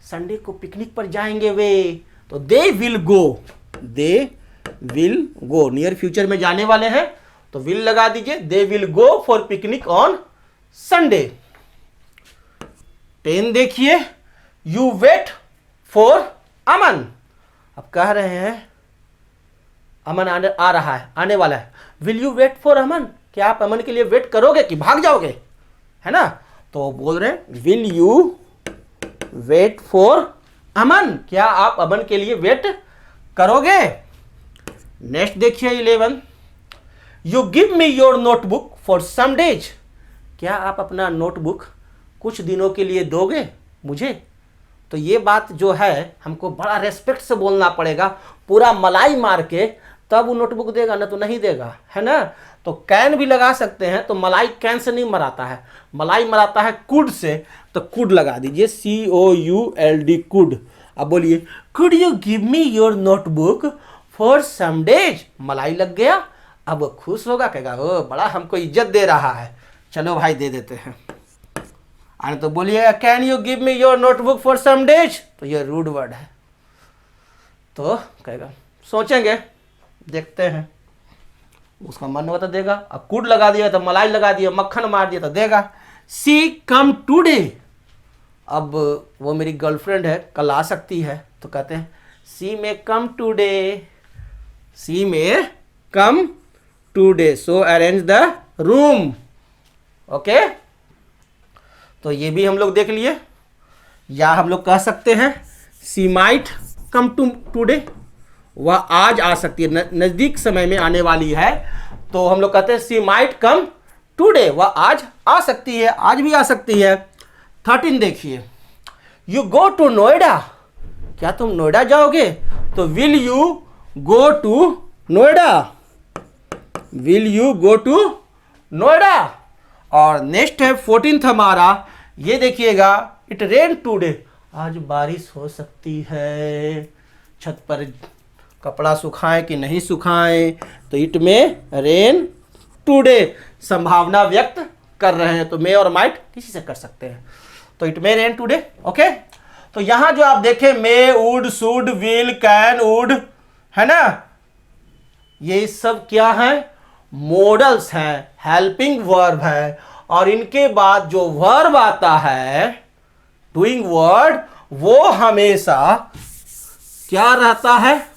Sunday को पिकनिक पर जाएंगे वे, तो they will go near future में जाने वाले हैं तो विल लगा दीजिए, they will go for picnic on Sunday. 10 देखिए, यू वेट फॉर अमन, अब कह रहे हैं अमन आ रहा है, आने वाला है, विल यू वेट फॉर अमन, क्या आप अमन के लिए वेट करोगे कि भाग जाओगे, है ना, तो बोल रहे हैं विल यू वेट फॉर अमन, क्या आप अमन के लिए वेट करोगे। नेक्स्ट देखिए 11, you give me your notebook for some days, क्या आप अपना नोटबुक कुछ दिनों के लिए दोगे मुझे, तो ये बात जो है हमको बड़ा रेस्पेक्ट से बोलना पड़ेगा, पूरा मलाई मार के तब वो नोटबुक देगा, ना तो नहीं देगा, है ना, तो कैन भी लगा सकते हैं, तो मलाई कैन से नहीं मराता है, मलाई मराता है कुड से, तो कुड लगा दीजिए COULD कुड। अब बोलिए could you give me your notebook for some days, मलाई लग गया, अब वो खुश होगा, कहेगा ओ बड़ा हमको इज्जत दे रहा है, चलो भाई दे देते हैं। और तो बोलिएगा can you give me your notebook for some days, तो ये रूड वर्ड है, तो कहेगा सोचेंगे देखते हैं, उसका मन होगा तो देगा, अब कुड लगा दिया तो मलाई लगा दिया, मक्खन मार दिया तो देगा। सी कम टूडे, अब वो मेरी गर्लफ्रेंड है, कल आ सकती है, तो कहते हैं she may come today, she may come today, so arrange the room. Okay, तो ये भी हम लोग देख लिए, या हम लोग कह सकते हैं सी माइट कम टूडे, वह आज आ सकती है, नज़दीक समय में आने वाली है, तो हम लोग कहते हैं सी माइट कम टुडे, वह आज आ सकती है, आज भी आ सकती है। 13 देखिए, यू गो टू नोएडा, क्या तुम नोएडा जाओगे, तो will you go to Noida, will you go to Noida. और नेक्स्ट है 14th हमारा, ये देखिएगा, इट रेन टुडे, आज बारिश हो सकती है, छत पर कपड़ा सुखाएं कि नहीं सुखाएं, तो इट में रेन टुडे, संभावना व्यक्त कर रहे हैं, तो मे और माइट किसी से कर सकते हैं, तो it may rain today. Okay, तो यहां जो आप देखें may, would, should, will, can, would, है ना, ये सब क्या है, मॉडल्स हैं, हेल्पिंग वर्ब है, और इनके बाद जो वर्ब आता है डूइंग वर्ड, वो हमेशा क्या रहता है,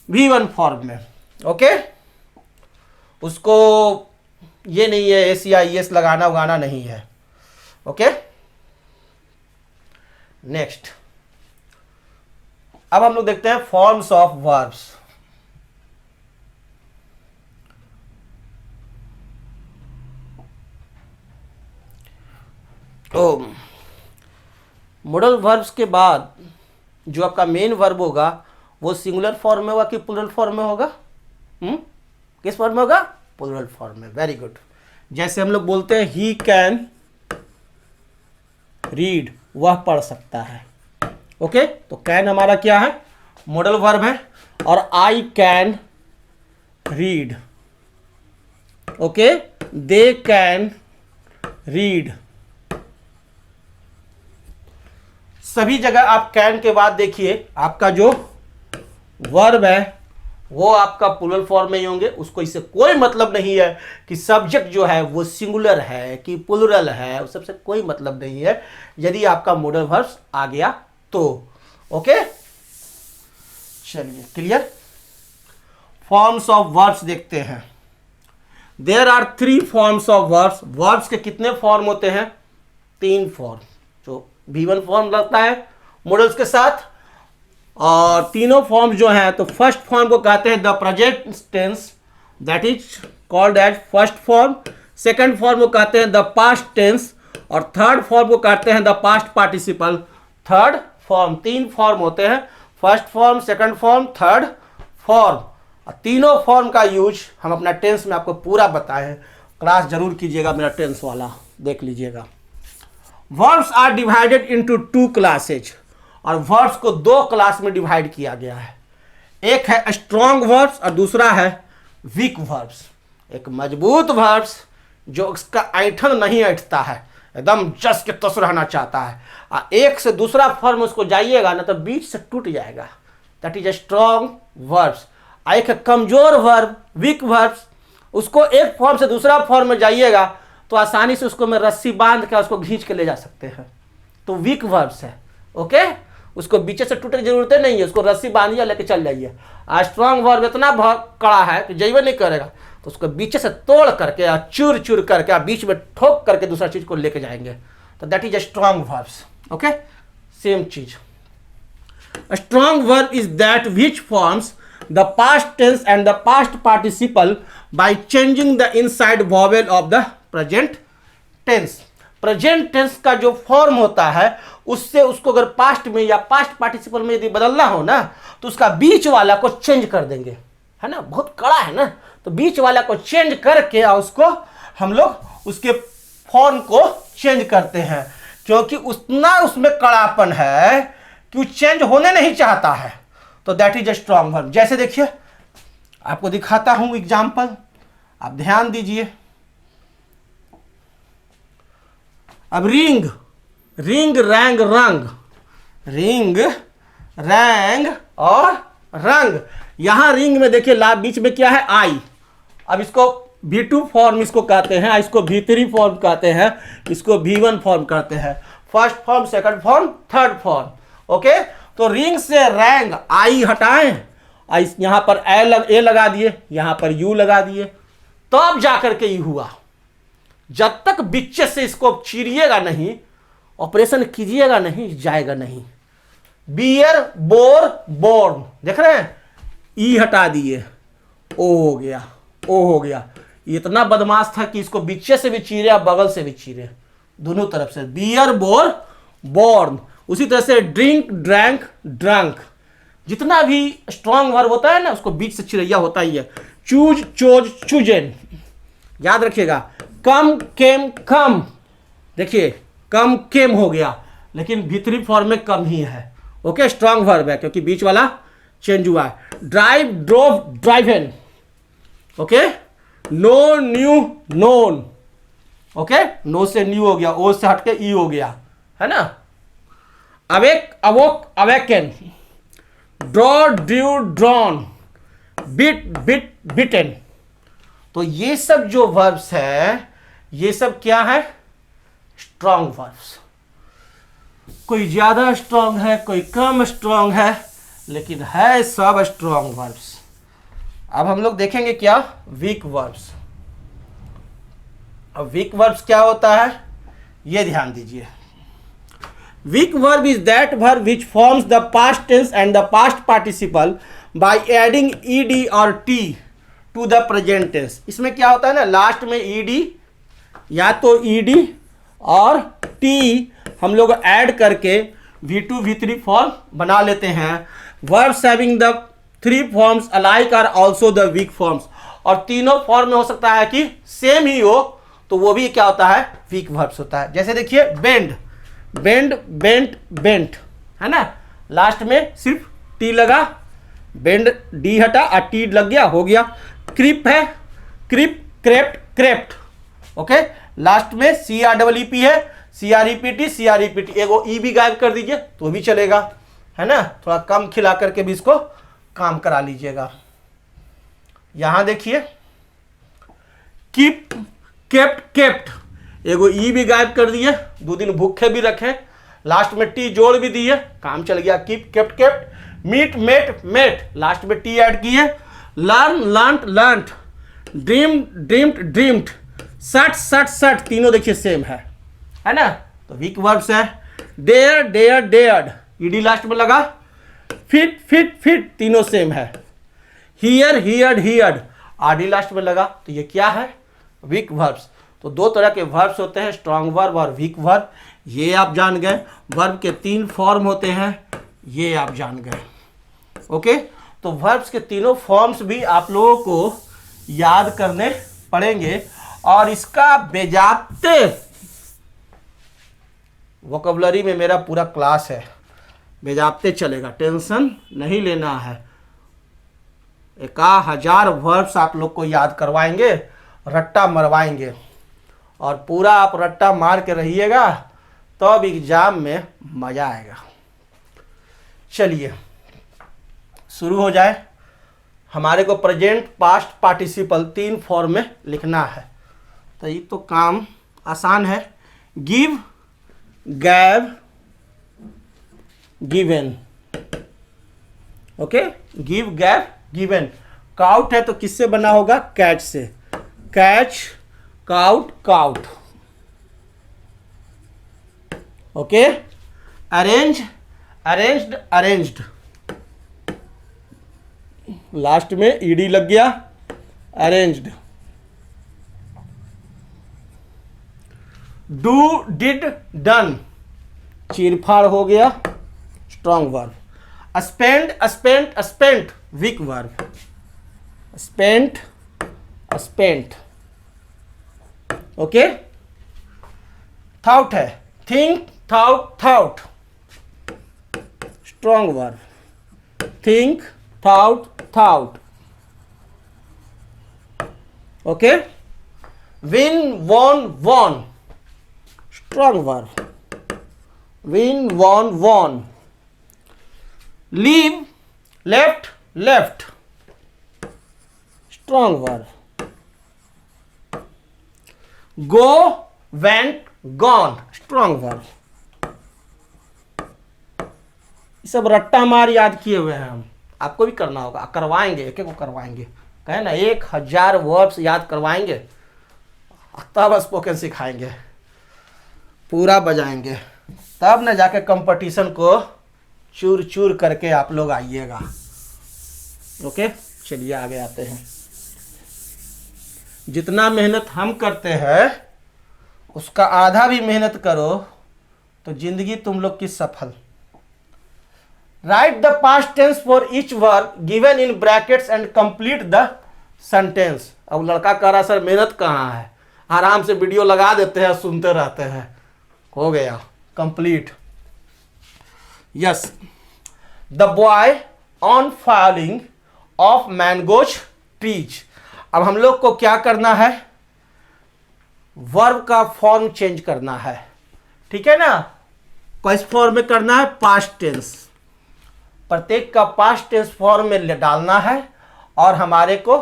V1 फॉर्म में। ओके, उसको ये नहीं है एस या ES लगाना उगाना नहीं है। ओके, नेक्स्ट अब हम लोग देखते हैं फॉर्म्स ऑफ वर्ब्स। तो मॉडल वर्ब्स के बाद जो आपका मेन वर्ब होगा वो सिंगुलर फॉर्म में होगा कि प्लूरल फॉर्म में होगा, किस फॉर्म में होगा, प्लूरल फॉर्म में। वेरी गुड, जैसे हम लोग बोलते हैं ही कैन रीड, वह पढ़ सकता है। ओके, तो कैन हमारा क्या है, मॉडल वर्ब है, और I can read. Okay, they can read, सभी जगह आप कैन के बाद देखिए आपका जो वर्ब है वो आपका प्लूरल फॉर्म में ही होंगे, उसको इससे कोई मतलब नहीं है कि सब्जेक्ट जो है वो सिंगुलर है कि प्लूरल है, उस सबसे कोई मतलब नहीं है यदि आपका मॉडल वर्ब्स आ गया तो। ओके, चलिए क्लियर। फॉर्म्स ऑफ वर्ब्स देखते हैं। There are 3 forms of verbs. Verbs के कितने फॉर्म होते हैं, 3 फॉर्म, जो V1 फॉर्म लगता है मॉडल्स के साथ, और तीनों फॉर्म जो हैं, तो फर्स्ट फॉर्म को कहते हैं the present tense, that is called as first form. Second form को कहते हैं द पास्ट टेंस, और थर्ड फॉर्म को कहते हैं the past participle. Third form, 3 form होते हैं, first form, second form, third form. तीनों फॉर्म का यूज हम अपना टेंस में आपको पूरा बताए हैं, क्लास जरूर कीजिएगा मेरा टेंस वाला, देख लीजिएगा। Verbs are divided into 2 classes, और वर्ब्स को 2 क्लास में डिवाइड किया गया है। एक है स्ट्रॉन्ग वर्ब्स और दूसरा है वीक वर्ब्स। एक मजबूत वर्ब्स जो उसका ऐंठन नहीं ऐंठता है, एकदम जस के तस रहना चाहता है, और एक से दूसरा फॉर्म उसको जाइएगा ना तो बीच से टूट जाएगा, that is a strong verbs. एक कमजोर वर्ब वीक वर्ब्स, उसको एक फॉर्म से दूसरा फॉर्म में जाइएगा तो आसानी से उसको में रस्सी बांध के उसको खींच के ले जा सकते हैं, तो वीक वर्ब्स है। ओके, उसको बीचे से टूटने की जरूरत नहीं है, उसको रस्सी बांधिए लेके चल जाइए। आज स्ट्रॉन्ग वर्ब इतना कड़ा है कि जइबे नहीं करेगा, तो उसको बीचे से तोड़ करके या चूर चूर करके या बीच में ठोक करके दूसरा चीज को लेके जाएंगे, तो that is a strong verbs. Okay, same चीज। Strong verb is that which forms the past tense and the past participle by changing the inside vowel of the present tense. Present tense का जो form होता है उससे उसको अगर past में या पास्ट पार्टिसिपल में यदि बदलना हो ना तो उसका बीच वाला को चेंज कर देंगे, है ना, बहुत कड़ा है ना, तो बीच वाला को चेंज करके और उसको हम लोग उसके फॉर्म को चेंज करते हैं, क्योंकि उतना उसमें कड़ापन है कि वो चेंज होने नहीं चाहता है, तो that is a strong verb. जैसे देखिए आपको दिखाता हूं एग्जाम्पल, आप ध्यान दीजिए। अब रिंग, रिंग रैंग रंग, रिंग रैंग और रंग, यहां रिंग में देखिए ला बीच में क्या है, आई। अब इसको V2 फॉर्म इसको कहते हैं, इसको V3 फॉर्म कहते हैं, इसको V1 फॉर्म कहते हैं, first form, second form, third form. Okay, तो रिंग से रैंग आई हटाएं, यहां पर ए लगा दिए, यहां पर यू लगा दिए, तो अब जाकर के ये हुआ। जब तक बीचे से इसको चीरिएगा नहीं, ऑपरेशन कीजिएगा नहीं, जाएगा नहीं। बियर बोर बोर्न, देख रहे हैं, ई हटा दिए, ओ हो गया, ओ हो गया। इतना बदमाश था कि इसको बीचे से भी चीरे और बगल से भी चीरे, दोनों तरफ से। Bear bore born. उसी तरह से ड्रिंक ड्रैंक ड्रंक, जितना भी स्ट्रॉन्ग वर्ब होता है ना उसको बीच से चिरैया होता ही है। चूज चोज चूजेन, याद रखिएगा। कम केम कम, देखिए कम केम हो गया, लेकिन भीतरी फॉर्म में कम ही है। ओके, स्ट्रॉन्ग वर्ब है क्योंकि बीच वाला चेंज हुआ है। Drive drove driven. Okay, know knew known. Okay, know से न्यू हो गया, ओ से हटके ई हो गया, है ना। Awake awoke awaken, draw drew drawn, bite bit bitten. तो ये सब जो वर्ब्स है ये सब क्या है, स्ट्रॉन्ग वर्ब्स। कोई ज्यादा स्ट्रॉन्ग है, कोई कम स्ट्रॉन्ग है, लेकिन है सब स्ट्रॉन्ग वर्ब्स। अब हम लोग देखेंगे क्या, वीक वर्ब्स। अब वीक वर्ब्स क्या होता है ये ध्यान दीजिए। Weak verb is that verb which forms the past tense and the past participle by adding ED और T to the present tense. इसमें क्या होता है ना, लास्ट में ईडी या तो ईडी और टी हम लोग ऐड करके V2 V3 फॉर्म बना लेते हैं। Verbs having the 3 forms alike are also the weak forms. और तीनों फॉर्म में हो सकता है कि सेम ही हो, तो वो भी क्या होता है, वीक वर्ब्स होता है। जैसे देखिए बेंड, बेंड बेंट बेंट, है ना, लास्ट में सिर्फ टी लगा, बेंड डी हटा और टी लग गया, हो गया। क्रिप है, क्रिप क्रेप्ट क्रेप्ट। ओके, लास्ट में CREEP है, CREPT CREPT, एगो ई भी गायब कर दीजिए तो भी चलेगा, है ना। थोड़ा कम खिला करके भी इसको काम करा लीजिएगा। यहां देखिए कीप केप्ट केप्ट, एगो ई भी गायब कर दिए, 2 दिन भूखे भी रखे, लास्ट में टी जोड़ भी दिए, काम चल गया। Keep kept kept. Meet met met, last में टी ऐड किए। Learn learnt learnt, dream dreamed dreamed, shut shut shut, तीनों देखिए सेम है ना, तो वीक वर्ब्स है। Dare dare dared, ED last में लगा। फिट फिट फिट, तीनों सेम है। Hear heard heard, RD last में लगा, तो ये क्या है, वीक वर्ब्स। तो 2 तरह के वर्ब्स होते हैं, स्ट्रॉन्ग वर्ब और वीक वर्ब। ये आप जान गए। वर्ब के 3 फॉर्म होते हैं, ये आप जान गए। ओके, तो वर्ब्स के तीनों फॉर्म्स भी आप लोगों को याद करने पड़ेंगे। और इसका बेजाते वोकैबुलरी में मेरा पूरा क्लास है, बेजाते चलेगा, टेंशन नहीं लेना है। 1000 वर्ब्स आप लोग को याद करवाएंगे, रट्टा मरवाएंगे, और पूरा आप रट्टा मार के रहिएगा तब तो एग्जाम में मजा आएगा। चलिए शुरू हो जाए। हमारे को प्रेजेंट, पास्ट, पार्टिसिपल 3 फॉर्म में लिखना है, तो ये तो काम आसान है। Give, gave, given. Okay, give, gave, given. Caught है तो किससे बना होगा? कैच से। Catch, caught, caught. Okay, arrange, arranged, arranged. Last में ईडी लग गया, अरेंज्ड। Do, did, done. चीरफाड़ हो गया, strong verb. Spend, spent, spent, weak verb. Spent, spent. Okay, thought है, think, thought, thought, strong verb. Think, thought, thought. Okay, win, won, won, strong verb. Win, won, won. Leave, left, left, strong verb. Go, went, gone, strong verb. ये सब रट्टा मार याद किए हुए हैं हम, आपको भी करना होगा, करवाएंगे, एक एक को करवाएंगे। कहे ना 1000 वर्ब्स याद करवाएंगे, तब स्पोकन सिखाएंगे, पूरा बजाएंगे, तब न जाके कंपटीशन को चूर चूर करके आप लोग आइएगा। ओके, चलिए आगे आते हैं। जितना मेहनत हम करते हैं उसका आधा भी मेहनत करो तो जिंदगी तुम लोग की सफल। Write the past tense for each verb given in brackets and complete the sentence. अब लड़का कह रहा सर मेहनत कहाँ है, आराम से वीडियो लगा देते हैं, सुनते रहते हैं, हो गया complete. Yes, the boy on falling of mangoes trees. अब हम लोग को क्या करना है? वर्ब का फॉर्म चेंज करना है, ठीक है ना? किस फॉर्म में करना है? Past tense. प्रत्येक का पास्ट टेंस फॉर्म में डालना है और हमारे को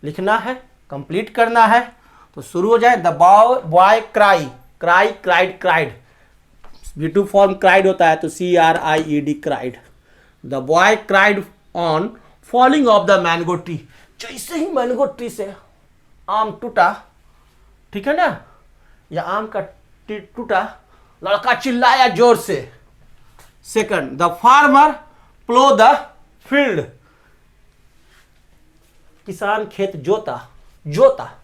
लिखना है, कंप्लीट करना है। तो शुरू हो जाए। The boy cry, cry, cried, cried. V2 form cried होता है तो CRIED, cried. The boy cried on falling of the mango tree. जैसे ही मैंगो ट्री से आम टूटा, ठीक है ना, या आम का ट्री टूटा, लड़का चिल्लाया जोर से। Second, the farmer plough the field. किसान खेत जोता, जोता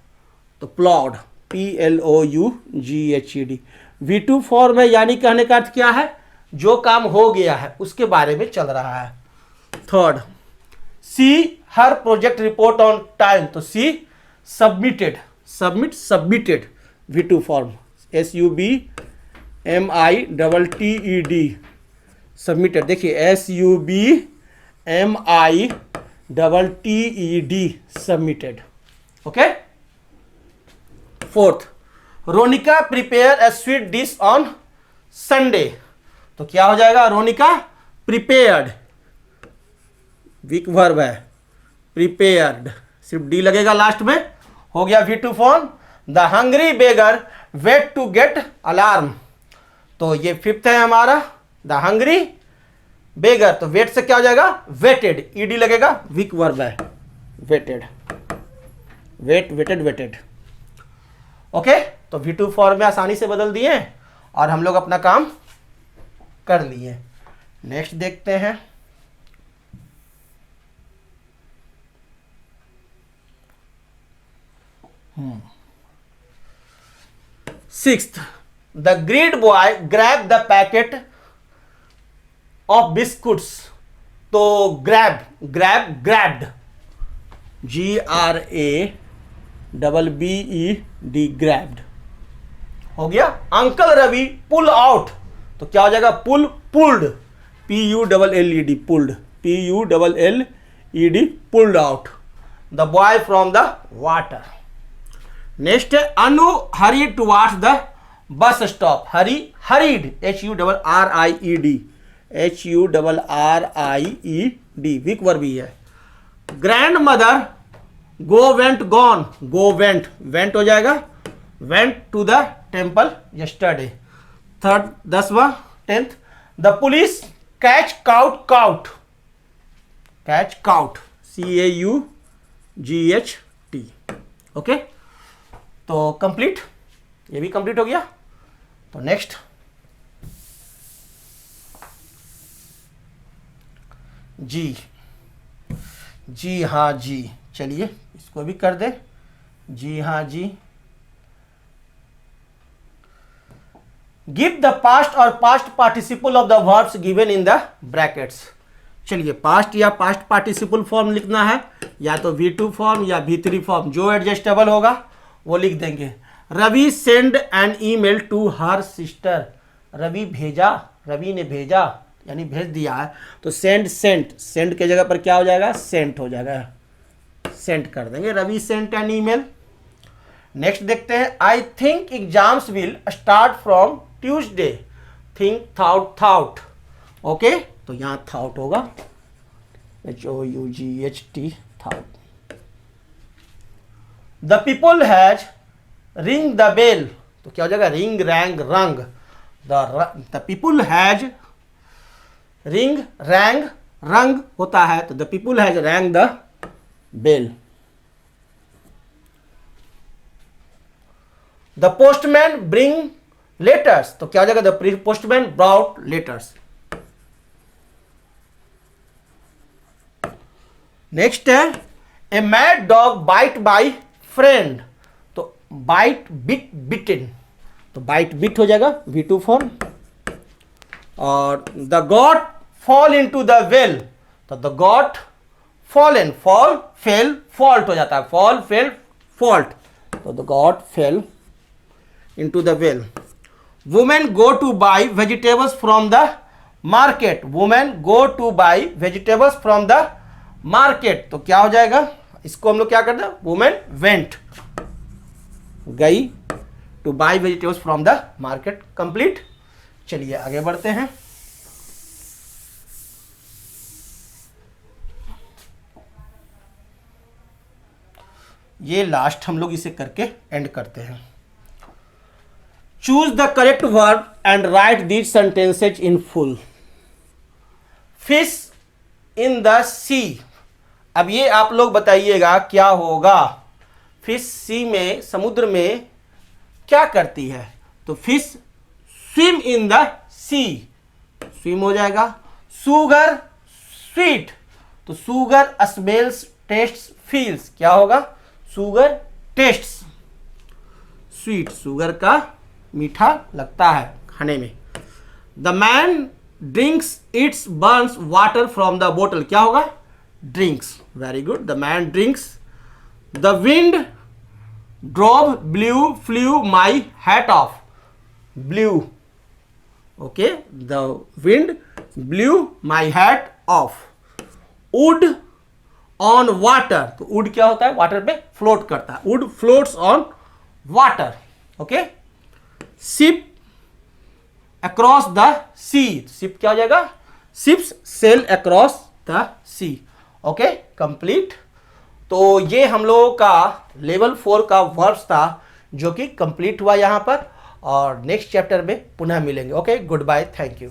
तो प्लॉड, PLOUGHED। V2 फॉर्म है, यानी कहने का अर्थ क्या है? जो काम हो गया है उसके बारे में चल रहा है। Third, she her project report on time, तो she submitted, submit, submitted. V2 form SUBMITTED, submitted. देखिए SUBMITTED, submitted. Okay. Fourth, Ronika prepare a sweet dish on Sunday, तो क्या हो जाएगा? रोनिका प्रिपेयर्ड, वीक वर्ब है, प्रिपेयर्ड, सिर्फ डी लगेगा लास्ट में, हो गया V2 form. The hungry beggar wait to get alarm, तो ये फिफ्थ है हमारा। द हंग्री बेगर, तो वेट से क्या हो जाएगा? वेटेड, ईडी लगेगा, वीक वर्ब है, waited, wait, waited, waited. Okay, तो V2 फॉर्म में आसानी से बदल दिए और हम लोग अपना काम कर लिए। नेक्स्ट देखते हैं। Sixth, the greed boy grab the packet of biscuits, तो grab, grab, grabbed, GRAB, double B E D, grabbed हो गया। अंकल रवि पुल आउट, तो क्या हो जाएगा? Pull, pulled, P U double L E D, pulled, P U double L E D, pulled out the boy from the water. Next है Anu hurry towards the bus stop, hurry, hurried, H U double R I E D, H U double R I E D, weak verb भी है। Grandmother go went gone, go went, went हो जाएगा, went to the temple yesterday. Third, 10वां, 10th, the police catch caught, cout, catch cout, CAUGHT। Okay, तो complete, ये भी complete हो गया। तो नेक्स्ट जी, जी हाँ जी, चलिए इसको भी कर दे, जी हाँ जी। गिव द पास्ट और past participle of the verbs given in the brackets. चलिए पास्ट या पास्ट पार्टिसिपल फॉर्म लिखना है, या तो V2 फॉर्म या V3 फॉर्म, जो एडजस्टेबल होगा वो लिख देंगे। Ravi send an email to her sister, Ravi भेजा, रवि ने भेजा यानी भेज दिया है, तो सेंड, सेंट, सेंड के जगह पर क्या हो जाएगा? सेंट हो जाएगा, सेंड कर देंगे, Ravi sent an email. Next देखते हैं, I think exams will start from Tuesday, think, thought, thought, okay, तो यहां थाउट होगा, HOUGHT, thought. The people has ring the bell, तो क्या हो जाएगा? Ring, rang, rung, the people has ring, rang, rung होता है, तो the people has rang the bell. The postman bring letters, तो क्या हो जाएगा? The postman brought letters. Next है ए mad dog bite by friend, तो बाइट, बिट, बिटेन, तो बाइट, बिट हो जाएगा, V2 फॉर्म। और the god fall into the well, तो the god fallen, fall, fell, fault हो जाता है, फॉल, फेल, फॉल्ट, तो the god fell into the well. Women go to buy vegetables from the market, women go to buy vegetables from the market, तो क्या हो जाएगा? इसको हम लोग क्या करते हैं? women went, गई to buy vegetables from the market। complete। चलिए आगे बढ़ते हैं। ये लास्ट हम लोग इसे करके एंड करते हैं। Choose the correct verb and write these sentences in full. Fish in the sea. अब ये आप लोग बताइएगा क्या होगा? फिश सी में, समुद्र में क्या करती है? तो fish swim in the sea, swim हो जाएगा। सुगर स्वीट, तो सुगर स्मेल्स, टेस्ट्स, फील्स, क्या होगा? सुगर टेस्ट्स स्वीट, सुगर का मीठा लगता है खाने में। The man drinks its burns water from the bottle, क्या होगा? Drinks, very good, the man drinks. The wind drove blew flew my hat off, blew, okay, the wind blew my hat off. Wood on water, तो wood क्या होता है? Water पे float करता है, wood floats on water, okay. Ship across the sea, ship क्या हो जाएगा? Ships sail across the sea, okay, complete. तो ये हम लोगों का लेवल 4 का वर्ब्स था जो कि कंप्लीट हुआ यहाँ पर, और नेक्स्ट चैप्टर में पुनः मिलेंगे। Okay, goodbye, thank you.